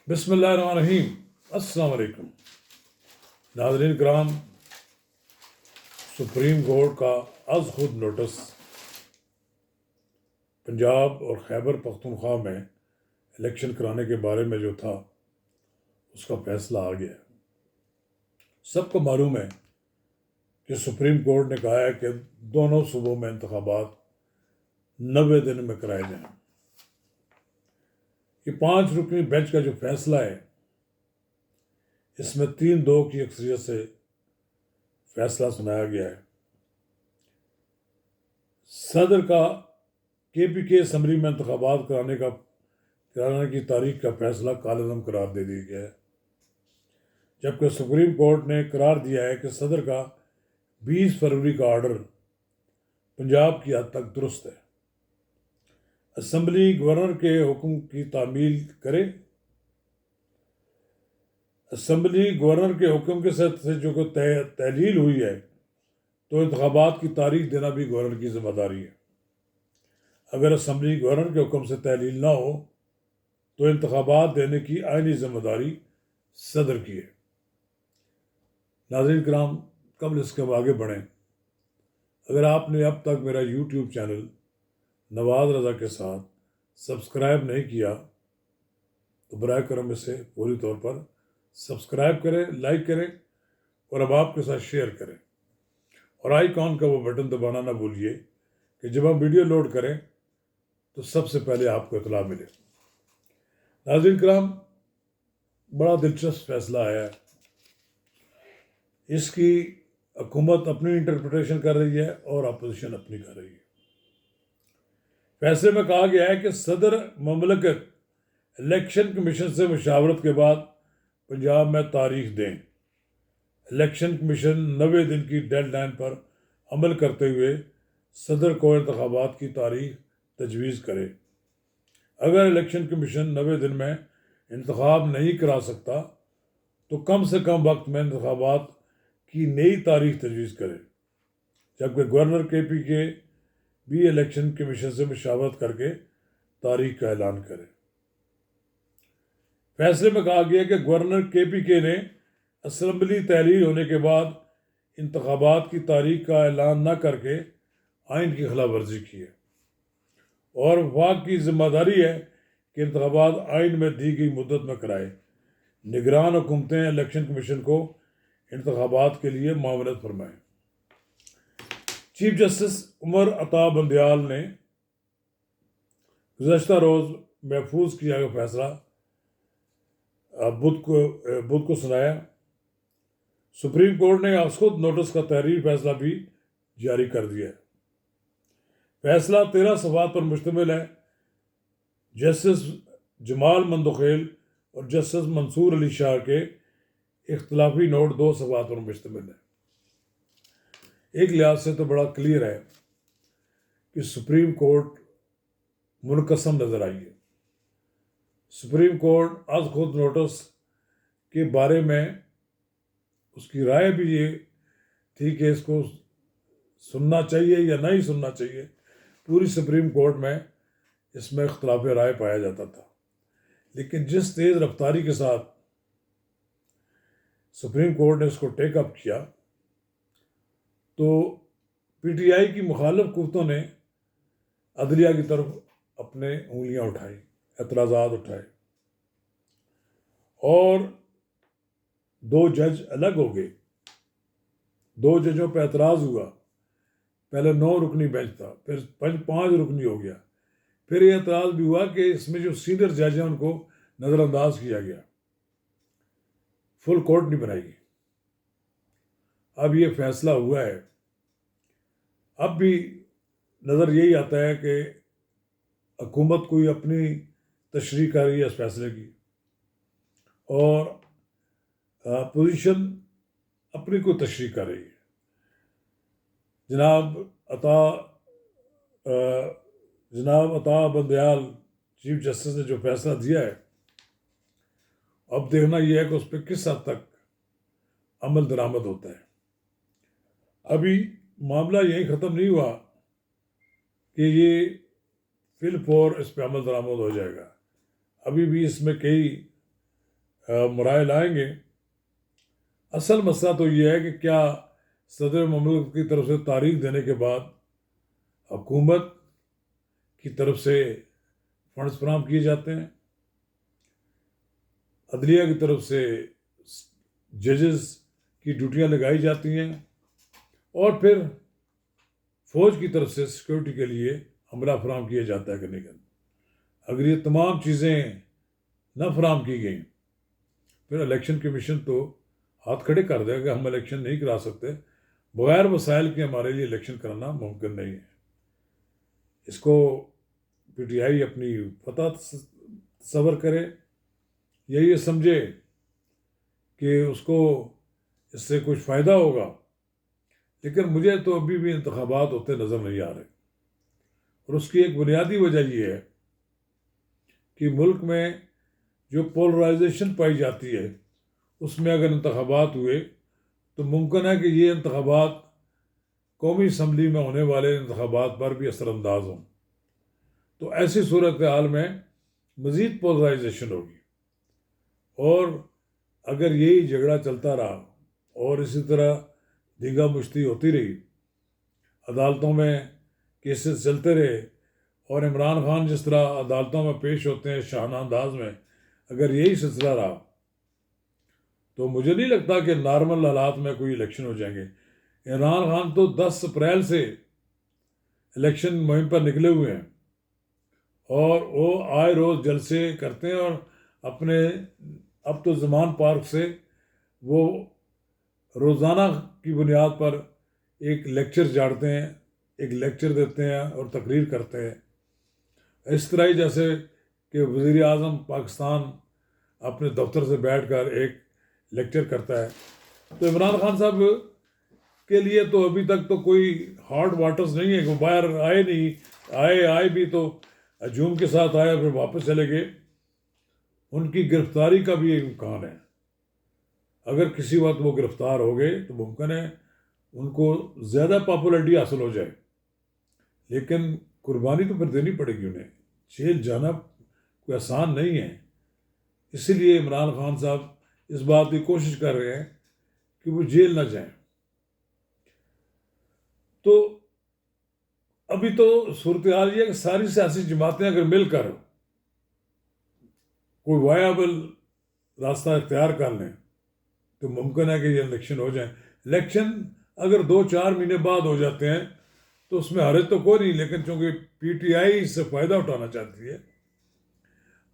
بسم اللہ الرحمن الرحیم۔ السلام علیکم ناظرین کرام، سپریم کورٹ کا از خود نوٹس پنجاب اور خیبر پختونخوا میں الیکشن کرانے کے بارے میں جو تھا اس کا فیصلہ آ گیا ہے۔ سب کو معلوم ہے کہ سپریم کورٹ نے کہا ہے کہ دونوں صوبوں میں انتخابات 90 دن میں کرائے جائیں۔ یہ 5 رکنی بینچ کا جو فیصلہ ہے اس میں 3-2 کی اکثریت سے فیصلہ سنایا گیا ہے۔ صدر کا KPK اسمبلی میں انتخابات کرانے کی تاریخ کا فیصلہ کالعدم قرار دے دیا گیا ہے، جبکہ سپریم کورٹ نے قرار دیا ہے کہ صدر کا 20 فروری کا آرڈر پنجاب کی حد تک درست ہے۔ اسمبلی گورنر کے حکم کی تعمیل کرے۔ اسمبلی گورنر کے حکم کے ساتھ سے جو تحلیل ہوئی ہے تو انتخابات کی تاریخ دینا بھی گورنر کی ذمہ داری ہے۔ اگر اسمبلی گورنر کے حکم سے تحلیل نہ ہو تو انتخابات دینے کی آئینی ذمہ داری صدر کی ہے۔ ناظرین کرام، قبل اس کے ہم آگے بڑھیں، اگر آپ نے اب تک میرا YouTube چینل نواز رضا کے ساتھ سبسکرائب نہیں کیا تو براہ کرم اسے پوری طور پر سبسکرائب کریں، لائک کریں اور اب آپ کے ساتھ شیئر کریں، اور آئیکن کا وہ بٹن دبانا نہ بھولیے کہ جب ہم ویڈیو لوڈ کریں تو سب سے پہلے آپ کو اطلاع ملے۔ ناظرین کرام، بڑا دلچسپ فیصلہ آیا ہے۔ اس کی حکومت اپنی انٹرپریٹیشن کر رہی ہے اور اپوزیشن اپنی کر رہی ہے۔ فیصلے میں کہا گیا ہے کہ صدر مملکت الیکشن کمیشن سے مشاورت کے بعد پنجاب میں تاریخ دیں۔ الیکشن کمیشن 90 دن کی ڈیڈ لائن پر عمل کرتے ہوئے صدر کو انتخابات کی تاریخ تجویز کرے۔ اگر الیکشن کمیشن 90 دن میں انتخاب نہیں کرا سکتا تو کم سے کم وقت میں انتخابات کی نئی تاریخ تجویز کرے، جبکہ گورنر KPK بھی الیکشن کمیشن سے مشاورت کر کے تاریخ کا اعلان کرے۔ فیصلے میں کہا گیا کہ گورنر KPK نے اسمبلی تحلیل ہونے کے بعد انتخابات کی تاریخ کا اعلان نہ کر کے آئین کی خلاف ورزی کی ہے، اور وفاق کی ذمہ داری ہے کہ انتخابات آئین میں دی گئی مدت میں کرائے۔ نگران حکومتیں الیکشن کمیشن کو انتخابات کے لیے معاونت فرمائیں۔ چیف جسٹس عمر عطا بندیال نے گزشتہ روز محفوظ کیا گیا فیصلہ بدھ کو سنایا۔ سپریم کورٹ نے از خود نوٹس کا تحریر فیصلہ بھی جاری کر دیا ہے۔ فیصلہ 13 صفحات پر مشتمل ہے۔ جسٹس جمال مندوخیل اور جسٹس منصور علی شاہ کے اختلافی نوٹ 2 صفحات پر مشتمل ہے۔ ایک لحاظ سے تو بڑا کلیئر ہے کہ سپریم کورٹ منقسم نظر آئی ہے۔ سپریم کورٹ از خود نوٹس کے بارے میں اس کی رائے بھی یہ تھی کہ اس کو سننا چاہیے یا نہیں سننا چاہیے۔ پوری سپریم کورٹ میں اس میں اختلاف رائے پایا جاتا تھا، لیکن جس تیز رفتاری کے ساتھ سپریم کورٹ نے اس کو ٹیک اپ کیا تو PTI کی مخالف قوتوں نے عدلیہ کی طرف اپنے انگلیاں اٹھائی، اعتراضات اٹھائے، اور 2 جج الگ ہو گئے۔ 2 ججوں پہ اعتراض ہوا۔ پہلے 9 رکنی بینچ تھا، پھر 5 رکنی ہو گیا۔ پھر یہ اعتراض بھی ہوا کہ اس میں جو سینئر جج ہیں ان کو نظر انداز کیا گیا، فل کورٹ نہیں بنائی گئی۔ اب یہ فیصلہ ہوا ہے۔ اب بھی نظر یہی آتا ہے کہ حکومت کوئی اپنی تشریح کر رہی ہے اس فیصلے کی، اور اپوزیشن اپنی کوئی تشریح کر رہی ہے۔ جناب عطا بندیال چیف جسٹس نے جو فیصلہ دیا ہے، اب دیکھنا یہ ہے کہ اس پہ کس حد تک عمل درآمد ہوتا ہے۔ ابھی معاملہ یہی ختم نہیں ہوا کہ یہ فی الفور اس پہ عمل درآمد ہو جائے گا۔ ابھی بھی اس میں کئی مرائے لائیں گے. اصل مسئلہ تو یہ ہے کہ کیا صدر مملکت کی طرف سے تاریخ دینے کے بعد حکومت کی طرف سے فنڈز فراہم کیے جاتے ہیں، عدلیہ کی طرف سے ججز کی ڈیوٹیاں لگائی جاتی ہیں، اور پھر فوج کی طرف سے سیکورٹی کے لیے عملہ فراہم کیا جاتا ہے کہ نہیں. اگر یہ تمام چیزیں نہ فراہم کی گئیں پھر الیکشن کمیشن تو ہاتھ کھڑے کر دے گا، ہم الیکشن نہیں کرا سکتے، بغیر وسائل کے ہمارے لیے الیکشن کرانا ممکن نہیں ہے. اس کو پی ٹی آئی اپنی فتح تصور کرے یا یہ سمجھے کہ اس کو اس سے کچھ فائدہ ہوگا. لیکن مجھے تو ابھی بھی انتخابات ہوتے نظر نہیں آ رہے، اور اس کی ایک بنیادی وجہ یہ ہے کہ ملک میں جو پولرائزیشن پائی جاتی ہے اس میں اگر انتخابات ہوئے تو ممکن ہے کہ یہ انتخابات قومی اسمبلی میں ہونے والے انتخابات پر بھی اثر انداز ہوں. تو ایسی صورتحال میں مزید پولرائزیشن ہوگی، اور اگر یہی جھگڑا چلتا رہا اور اسی طرح دیگا مشتی ہوتی رہی، عدالتوں میں کیسز چلتے رہے، اور عمران خان جس طرح عدالتوں میں پیش ہوتے ہیں شاہانہ انداز میں، اگر یہی سلسلہ رہا تو مجھے نہیں لگتا کہ نارمل حالات میں کوئی الیکشن ہو جائیں گے. عمران خان تو 10 اپریل سے الیکشن مہم پر نکلے ہوئے ہیں، اور وہ آئے روز جلسے کرتے ہیں، اور اپنے اب تو زمان پارک سے وہ روزانہ کی بنیاد پر ایک لیکچر جاڑتے ہیں، ایک لیکچر دیتے ہیں اور تقریر کرتے ہیں. اس طرح ہی جیسے کہ وزیر اعظم پاکستان اپنے دفتر سے بیٹھ کر ایک لیکچر کرتا ہے، تو عمران خان صاحب کے لیے تو ابھی تک تو کوئی ہارڈ واٹرز نہیں ہے کہ وہ باہر آئے نہیں، آئے بھی تو ہجوم کے ساتھ آئے پھر واپس چلے گئے. ان کی گرفتاری کا بھی ایک امکان ہے. اگر کسی وقت وہ گرفتار ہو گئے تو ممکن ہے ان کو زیادہ پاپولرٹی حاصل ہو جائے، لیکن قربانی تو پھر دینی پڑے گی انہیں. جیل جانا کوئی آسان نہیں ہے. اسی لیے عمران خان صاحب اس بات کی کوشش کر رہے ہیں کہ وہ جیل نہ جائیں. تو ابھی تو صورتحال یہ ہے کہ ساری سیاسی جماعتیں اگر مل کر کوئی وائبل راستہ اختیار کر لیں تو ممکن ہے کہ یہ الیکشن ہو جائیں. الیکشن اگر 2-4 مہینے بعد ہو جاتے ہیں تو اس میں حرج تو کوئی نہیں، لیکن چونکہ پی ٹی آئی اس سے فائدہ اٹھانا چاہتی ہے،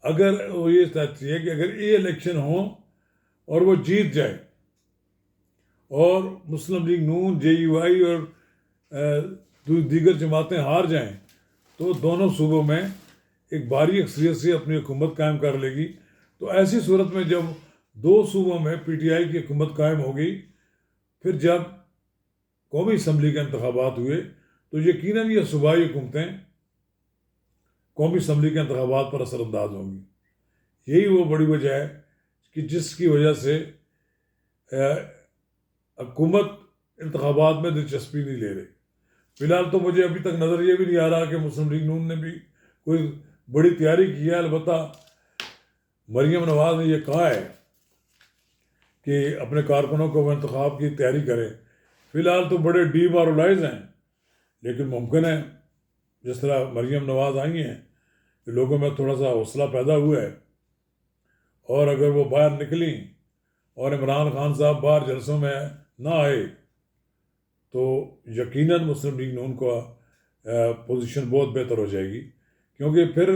اگر وہ یہ چاہتی ہے کہ اگر یہ الیکشن ہوں اور وہ جیت جائے اور مسلم لیگ نون، جے یو آئی اور دیگر جماعتیں ہار جائیں تو دونوں صوبوں میں ایک بھاری اکثریت سے اپنی حکومت قائم کر لے گی. تو ایسی صورت میں جب 2 صوبوں میں پی ٹی آئی کی حکومت قائم ہوگی، پھر جب قومی اسمبلی کے انتخابات ہوئے تو یقیناً یہ صوبائی حکومتیں قومی اسمبلی کے انتخابات پر اثر انداز ہوں گی. یہی وہ بڑی وجہ ہے کہ جس کی وجہ سے حکومت انتخابات میں دلچسپی نہیں لے رہی. فی الحال تو مجھے ابھی تک نظر یہ بھی نہیں آ رہا کہ مسلم لیگ نون نے بھی کوئی بڑی تیاری کی ہے. البتہ مریم نواز نے یہ کہا ہے کہ اپنے کارکنوں کو وہ انتخاب کی تیاری کرے. فی الحال تو بڑے ڈی مورلائز ہیں، لیکن ممکن ہے جس طرح مریم نواز آئی ہیں کہ لوگوں میں تھوڑا سا حوصلہ پیدا ہوا ہے، اور اگر وہ باہر نکلیں اور عمران خان صاحب باہر جلسوں میں نہ آئے تو یقیناً مسلم لیگ نون کا پوزیشن بہت بہتر ہو جائے گی. کیونکہ پھر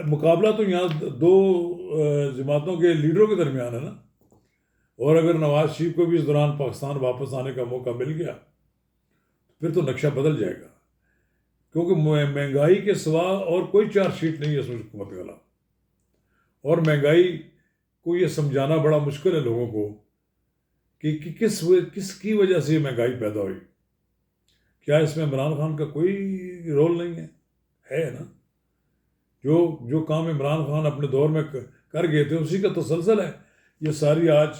مقابلہ تو یہاں 2 جماعتوں کے لیڈروں کے درمیان ہے نا، اور اگر نواز شریف کو بھی اس دوران پاکستان واپس آنے کا موقع مل گیا پھر تو نقشہ بدل جائے گا. کیونکہ مہنگائی کے سوا اور کوئی چارج شیٹ نہیں ہے اس حکومت کے خلاف، اور مہنگائی کو یہ سمجھانا بڑا مشکل ہے لوگوں کو کہ کس کی وجہ سے یہ مہنگائی پیدا ہوئی. کیا اس میں عمران خان کا کوئی رول نہیں ہے نا؟ جو کام عمران خان اپنے دور میں کر گئے تھے اسی کا تسلسل ہے. یہ ساری آج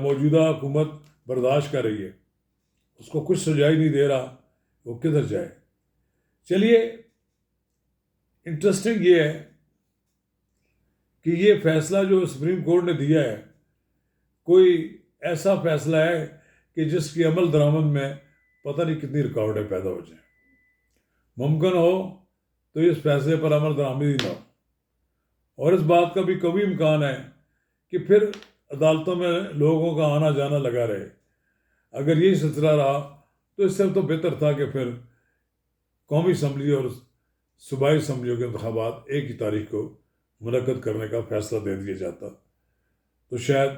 موجودہ حکومت برداشت کر رہی ہے، اس کو کچھ سجائی نہیں دے رہا، وہ کدھر جائے. چلیے، انٹرسٹنگ یہ ہے کہ یہ فیصلہ جو سپریم کورٹ نے دیا ہے کوئی ایسا فیصلہ ہے کہ جس کی عمل درآمد میں پتہ نہیں کتنی رکاوٹیں پیدا ہو جائیں. ممکن ہو تو اس فیصلے پر عمل درآمد ہی نہ ہو، اور اس بات کا بھی کبھی امکان ہے کہ پھر عدالتوں میں لوگوں کا آنا جانا لگا رہے. اگر یہی سلسلہ رہا تو اس سے تو بہتر تھا کہ پھر قومی اسمبلی اور صوبائی اسمبلیوں کے انتخابات ایک ہی تاریخ کو منعقد کرنے کا فیصلہ دے دیا جاتا تو شاید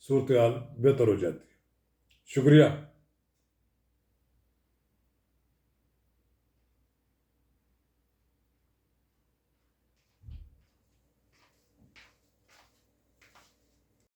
صورتحال بہتر ہو جاتی. شکریہ.